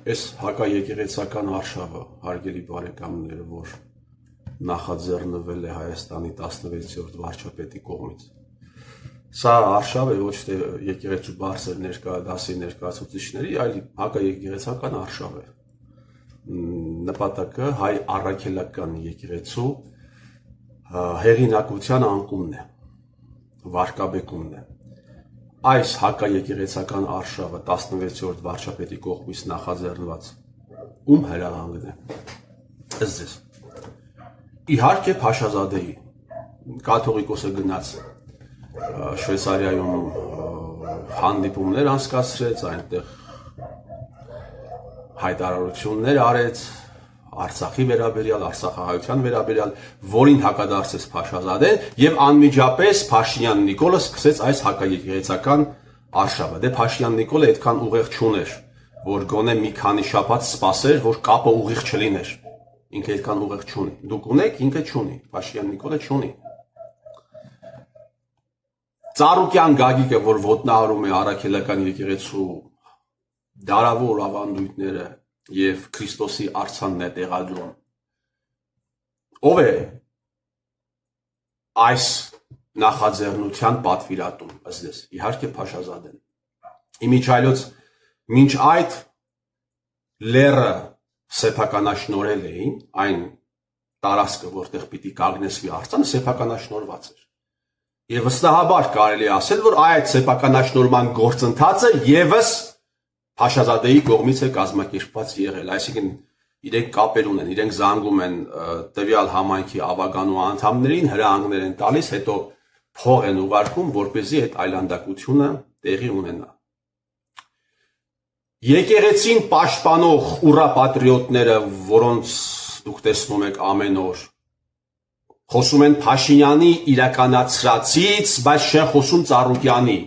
Այս հակաեկեղեցական արշավը, հարգելի բարեկամներ, որ նախաձեռնվել է Հայաստանի 16-րդ վարչապետի կողմից։ Սա արշավ է ոչ թե եկեղեցու բարձր դասի ներկայացուցիչների, այլ հակաեկեղեցական արշավ է։ Նպատակը հայ առաքելական եկեղեցու հեղինակության անկումն է, վարկաբեկումն է։ Այս հակաեկեղեցական արշավը 16-րդ վարչապետի կողմից նախաձեռնված ում հրահանգն է։ Ըստ ձեզ։ Իհարկե Փաշազադեի կաթողիկոսը գնաց Շվեյցարիայում հանդիպումներ անցկացրեց, այնտեղ հայտարարություններ արեց Արցախի վերաբերյալ, Արցախահայության վերաբերյալ, որին հակադարձեց Փաշազադեն եւ անմիջապես Փաշինյան Նիկոլը սկսեց այս հակաեկեղեցական արշավը։ Դե Փաշինյան Նիկոլը այդքան ուղեղ չուներ, որ գոնե մի քանի շաբաթ սպասեր, որ կապը ուղիղ չլիներ։ Ինքը այդքան ուղեղ չունի։ Դուք ունեք, ինքը չունի։ Փաշինյան Նիկոլը չունի։ Ծառուկյան Գագիկը, որ ոտնահարում է առաքելական եկեղեցու դարավոր ավանդույթները եւ Քրիստոսի արցանն է տեղադրում։ Ով է այս նախաձեռնության պատվիրատուն, ըստ ձեզ։ Իհարկե Փաշազադեն։ Իմիջայլոց մինչ այդ լերը սեփականաշնորհել էին, այն տարածքը, որտեղ պիտի կանգնեցվի արձանը, սեփականաշնորհված էր։ Եվ վստահաբար կարելի է ասել, որ այդ սեփականաշնորհման գործընթացը եւս Փաշազադեի կողմից է կազմակերպված եղել, այսինքն իրենք կապեր ունեն, իրենք զանգում են տվյալ համայնքի ավագանու անդամներին, հրահանգներ են տալիս, հետո փող են ուղարկում, որպեսզի այդ այլանդակությունը տեղի ունենա։ Եկեղեցին պաշտպանող ուռապատրիոտները, որոնց դուք տեսնում եք ամեն օր, խոսում են Փաշինյանի իրականացրածից, բայց չեն խոսում Ծառուկյանի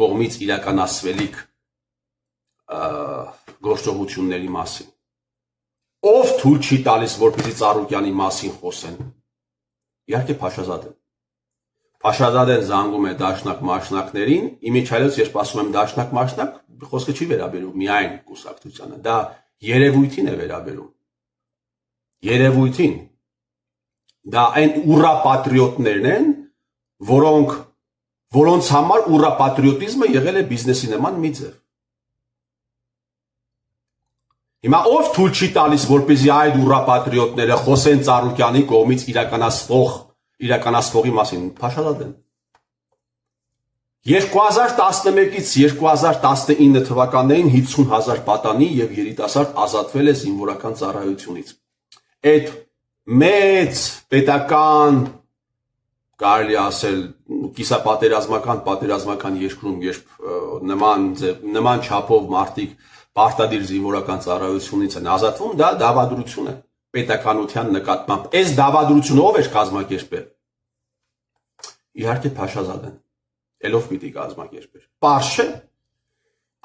կողմից իրականացվելիք գործողությունների մասին։ Ով թույլ չի տալիս, որպեսզի Ծառուկյանի մասին խոսեն։ Իհարկե Փաշազադեն։ Փաշազադեն զանգում է դաշնակ մասնակներին, իմիջայլոց երբ ասում եմ դաշնակ մասնակ, խոսքը չի վերաբերում միայն կուսակցությանը, դա երևույթին է վերաբերում։ Երևույթին։ Դա այն ուռապատրիոտներն են, որոնց համար ուռապատրիոտիզմը եղել է բիզնեսի նման մի ձև։ Հիմա ով թույլ չի տալիս, որպեսզի այդ ուռապատրիոտները խոսեն Ծառուկյանի կողմից իրականացվողի մասին, Փաշազադեն։ 2011-ից 2019 թվականներին 50,000 պատանի եւ երիտասարդ ազատվել է զինվորական ծառայությունից։ Այդ մեծ պետական, կարելի ասել, կիսապատերազմական երկրում, երբ նման չափով մարդիկ պարտադիր զինվորական ծառայությունից են ազատվում, դա դավադրություն է պետականության նկատմամբ։ Այս դավադրությունը ով էր կազմակերպել։ Իհարկե Փաշազադեն։ Ելով պիտի կազմակերպեր։ Պարզ չէ։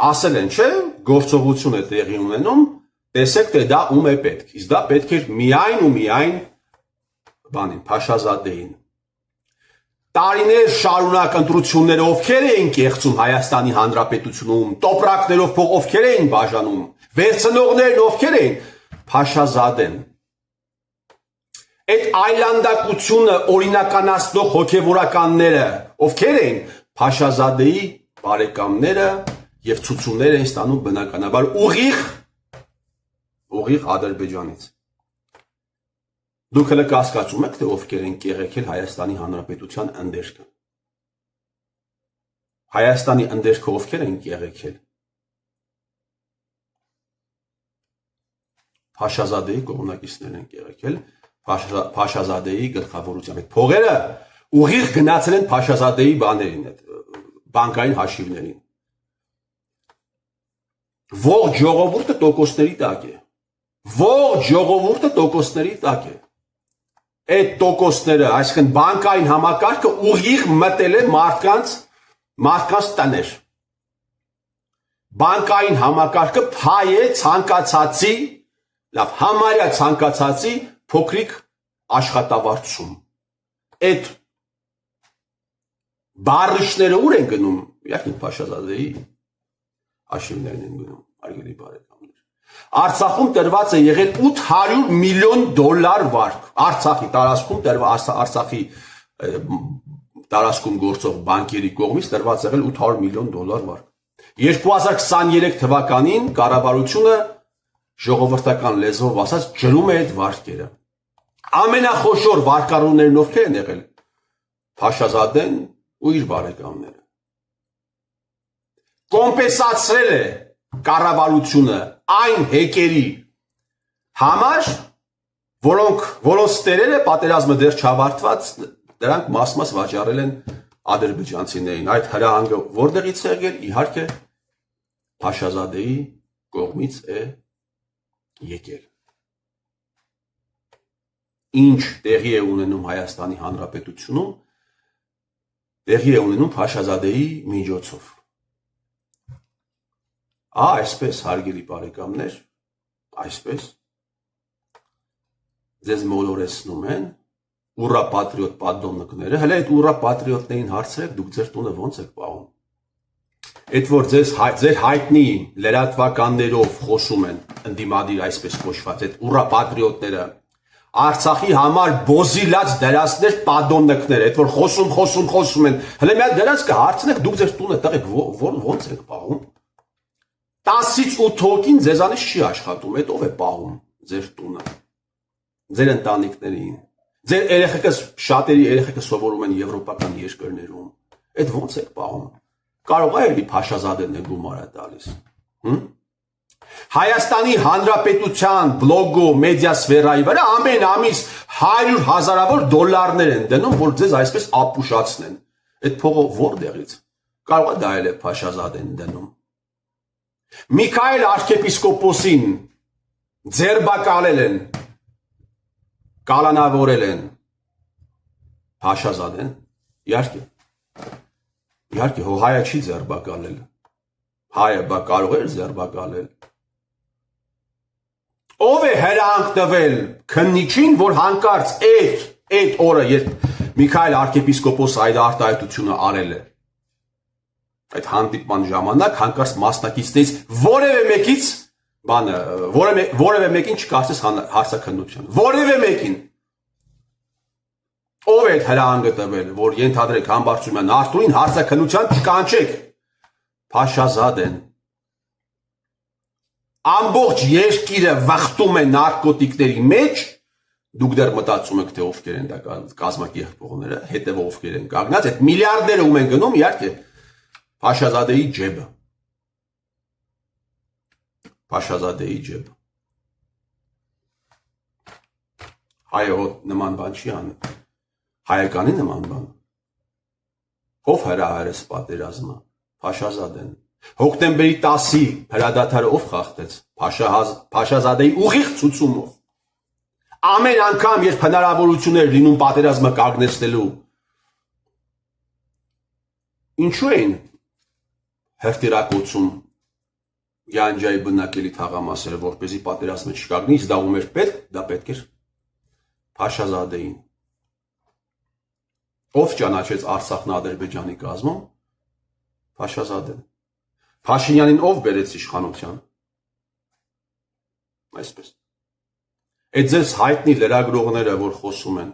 Ասել են, չէ, գործողություն է տեղի ունենում, տեսեք, թե դա ում է պետք։ Իսկ դա պետք էր միայն ու միայն Փաշազադեին։ Տարիներ շարունակ ընտրությունները ովքեր էին կեղծում Հայաստանի Հանրապետությունում, տոպրակներով փող ովքեր էին բաժանում, վերցնողներն ովքեր էին, Փաշազադեն։ Այդ այլանդակությունը օրինականացնող հոգևորականները ովքեր էին, Փաշազադեի բարեկամները եւ ցուցումներ էին ստանում բնականաբար ուղիղ Ադրբեջանից։ Դուք հələ կասկածում եք, թե ովքեր են կեղեքել Հայաստանի Հանրապետության ընդերքը։ Հայաստանի ընդերքը ովքեր են կեղեքել։ Փաշազադեի կողմնակիցներն են կեղեքել, Փաշազադեի գլխավորությամբ։ Այդ փողերը ուղիղ գնացել են Փաշազադեի բանկային հաշիվներին։ Ողջ ժողովուրդը տոկոսների տակ է։ Ողջ ժողովուրդը տոկոսների տակ է։ Այդ տոկոսները, այսինքն բանկային համակարգը ուղիղ մտել է մարդկանց տներ։ Բանկային համակարգը փայ է ցանկացածի, լավ, համարյա ցանկացածի փոքրիկ աշխատավարձում։ Այդ բարիշները ուր են գնում։ Իհարկե Փաշազադեի հաշիվներն են գնում, արգելի բարեկամներ։ Արցախում տրված է եղել 800 միլիոն դոլար վարկ, Արցախի տարածքում գործող բանկերի կողմից տրված եղել 800 միլիոն դոլար վարկ։ 2023 թվականին կառավարությունը ժողովրդական լեզվով ասած ջրում է այդ վարկերը։ Ամենախոշոր վարկառուներն ովքեր են եղել։ Փաշազադեն ու իր բարեկամները։ Կոմպենսացրել է կառավարությունը այն հեկերի համար, որոնց տերերը պատերազմը դեռ չավարտված, դրանք մաս վաճառել են ադրբեջանցիներին։ Այդ հրահանգը որտեղից է եկել, իհարկե Փաշազադեի կողմից է եկել։ Ինչ տեղի է ունենում Հայաստանի Հանրապետությունում, տեղի է ունենում Փաշազադեի միջոցով։ Այսպես, հարգելի բարեկամներ, այսպես ձեզ մոլորեցնում են ուռապատրիոտ պատդոմնիկները, հələ այդ ուռապատրիոտներին հարցրեք, դուք ձեր տունը ոնց եք պահում։ Այդ որ ձեր հայտնի լրատվականներով խոսում են ընդդիմադիր այսպես կոչված այդ ուռապատրիոտները, Արցախի համար բոզիլած դերասներ պատդոմնիկներ, այդ որ խոսում են, հələ մի հատ դերած կհարցնեք, դուք ձեր տունը տղեկ ոնց եք պահում։ 10-ից 8 հոգին ձեզանից չի աշխատում, այդ ով է պահում ձեր տունը, ձեր ընտանիքներին, ձեր երեխեքը, շատերի երեխեքը սովորում են եվրոպական երկրներում, այդ ոնց եք պահում, կարող է էլի Փաշազադեն է գումարը տալիս, Հայաստանի Հանրապետության բլոգո մեդիա սֆերայի վրա ամեն ամիս 100 հազարավոր դոլարներ են դնում, որ ձեզ այսպես ապուշացնեն, այդ փողը որտեղից, կարող է դա էլ է Փաշազադեն դնում։ Միքայել արքեպիսկոպոսին ձերբակալել են, կալանավորել են Փաշազադեն, իհարկե հայը չի ձերբակալել, հայը կարող էր ձերբակալել։ Ով է հրահանգ տվել քննիչին, որ հանկարծ այդ օրը, երբ Միքայել արքեպիսկոպոսը այդ արտահայտությունը արել է, այդ հանդիպման ժամանակ հանկարծ մասնակիցներից որևէ մեկին չկարծես հարցաքննության, որևէ մեկին։ Ով է այդ հրահանգը տվել, որ ենթադրեք Համբարձումյան Արթուրին հարցաքննության չկանչեք, Փաշազադեն։ Ամբողջ երկիրը վախտում է նարկոտիկների մեջ, դուք դեռ մտածում եք, թե ովքեր են դա կազմակերպողները, հետևը ովքեր են կանգնած, այդ միլիարդները ում են գնում, իհարկե Փաշազադեի ջեբը։ Փաշազադեի ջեբը։ Հայը նման բան չի անում։ Հայականի նման բան։ Ով հրահարեց պատերազմը։ Փաշազադեն։ Հոկտեմբերի 10-ի հրադադարը ով խախտեց։ Փաշազադեի ուղիղ ցուցումով։ Ամեն անգամ, երբ հնարավորություն էր լինում պատերազմը կանգնեցնելու, ինչու էին հրթիռակոծում Յանջայի բնակելի թաղամասերը, որպեսզի պատերազմը չկանգնի, իսկ դա ում էր պետք, դա պետք էր Փաշազադեին։ Ով ճանաչեց Արցախն Ադրբեջանի կազմում։ Փաշազադեն։ Փաշինյանին ով բերեց իշխանության։ Այսպես։ Այդ ձեզ հայտնի լրագրողները, որ խոսում են,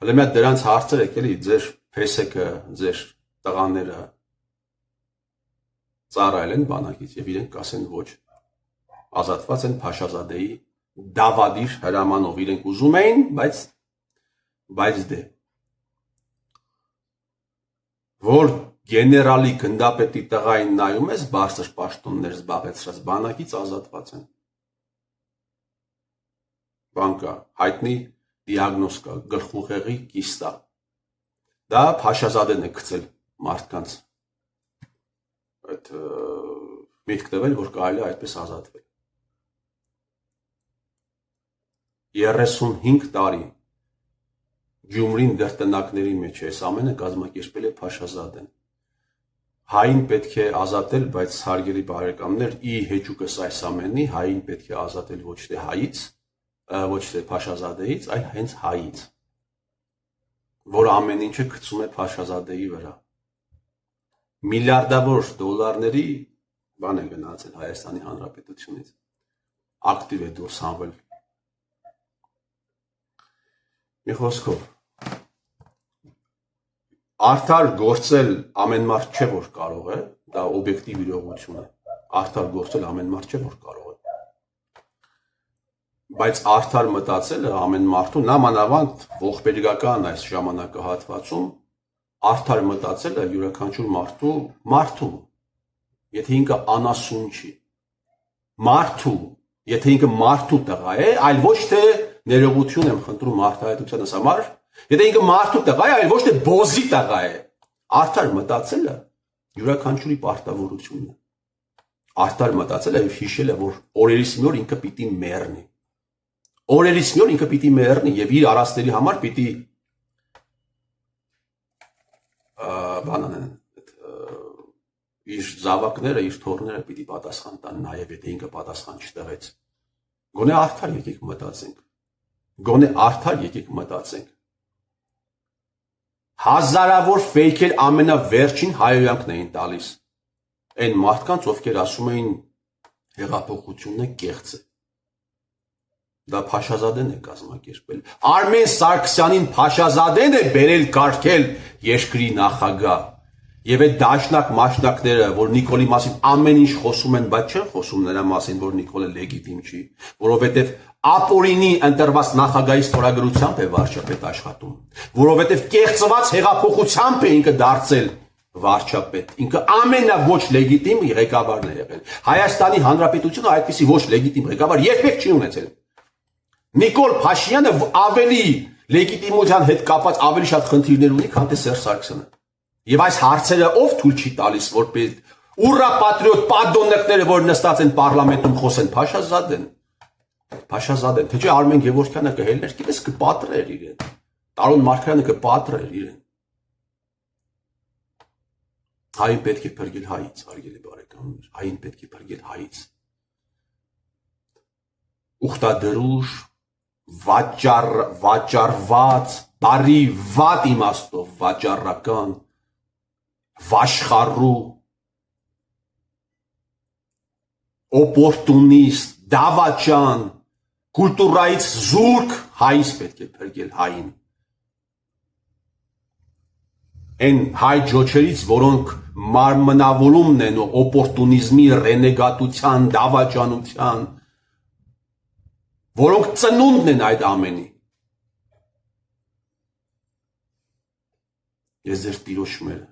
հələ մի հատ դրանց հարցրեք, էլի ձեր փեսեքը, ձեր տղաները ծառայել են բանակից եւ իրենք կասեն ոչ, ազատված են Փաշազադեի դավադիր հրամանով, իրենք ուզում էին, բայց դե որ գեներալի գնդապետի տղային նայում ես, բարձր պաշտոններ զբաղեցրած բանակից ազատված են։ Բան կա, հայտնի դիագնոզ կա, գլխուղեղի կիստա։ Դա Փաշազադեն է գցել մարդկանց այդ միտք տվել, որ կարելի է այդպես ազատվել։ 35 տարի Գյումրին դեռ տնակների մեջ է, այս ամենը կազմակերպել է Փաշազադեն։ Հային պետք է ազատել, բայց հարգելի բարեկամներ, ի հեճուկս այս ամենի, հային պետք է ազատել ոչ թե հայից, ոչ թե Փաշազադեից, այլ հենց հայից, որ ամեն ինչը գցում է Փաշազադեի վրա։ Միլիարդավոր դոլարների բան է գնացել Հայաստանի Հանրապետությունից։ ակտիվ է դուրս հանվել։ Մի խոսքով, արդար գործել ամեն մարդ չէ, որ կարող է, դա օբյեկտիվ իրողություն է, արդար գործել ամեն մարդ չէ, որ կարող է, բայց արդար մտածելը ամեն մարդու, նամանավանդ ողբերգական այս ժամանակահատվածում, արդար մտածելը յուրաքանչյուր մարդու, եթե ինքը անասուն չի, մարդու, եթե ինքը մարդու տղա է, այլ ոչ թե ներողություն եմ խնդրում մարդահայտությանս համար, եթե ինքը մարդու տղա է, այլ ոչ թե բոզի տղա է, արդար մտածելը յուրաքանչյուրի պարտավորությունն է, արդար մտածելը եւ հիշելը, որ օրերից մի օր ինքը պիտի մեռնի, օրերից մի օր ինքը պիտի մեռնի եւ իր արածների համար պիտի իր զավակները, իր թոռները պիտի պատասխան տան նաև, եթե ինքը պատասխան չտվեց։ Գոնե արդար եկեք մտածենք։ Գոնե արդար եկեք մտածենք։ Հազարավոր ֆեյքեր ամենավերջին հայոյանքն էին տալիս։ Այն մարդկանց, ովքեր ասում էին հեղափոխությունն է կեղծ է։ Դա Փաշազադեն է կազմակերպել։ Արմեն Սարգսյանին Փաշազադեն է բերել կարգել երկրի նախագահ։ Եվ այդ դաշնակ մաշնակները, որ Նիկոլի մասին ամեն ինչ խոսում են, բայց չեն խոսում նրա մասին, որ Նիկոլը լեգիտիմ չի, որովհետև ապօրինի ընտրված նախագահի ստորագրությամբ է վարչապետ աշխատում, որովհետև կեղծված հեղափոխությամբ է ինքը դարձել վարչապետ, ինքը ամենաոչ լեգիտիմ ղեկավարն է եղել։ Հայաստանի Հանրապետությունը այդպիսի ոչ լեգիտիմ ղեկավար երբեք չի ունեցել։ Նիկոլ Փաշինյանը ավելի լեգիտիմության հետ կապված ավելի շատ խնդիրներ ունի, քան թե Սերժ Սարգսյանը։ Եվ այս հարցերը ով թույլ չի տալիս, որպես ուրա պատրիոտ պատոննեկները, որ նստած են պարլամենտում խոսեն, Փաշազադեն, թե չէ Արմեն Գևորգյանը կհելներ, գիտես կպատրեր իրեն, Տարոն Մարգարյանը կպատրեր իրեն։ Հային պետք է փրկել հայից, հարգելի բարեկամներ, հային պետք է փրկել հայից։ Ուխտադրուժ, վաճառված, բարի վատ իմաստով վաճառական, վաշխառու, օպորտունիստ, դավաճան, կուլտուրայից զուրկ հայից պետք է փրկել հային։ Այն հայ ջոչերից, որոնք մարմնավորումն են օպորտունիզմի, ռենեգատության, դավաճանության, որոնք ծնունդն են այդ ամենի։ Ես ձեր տիրոջմերը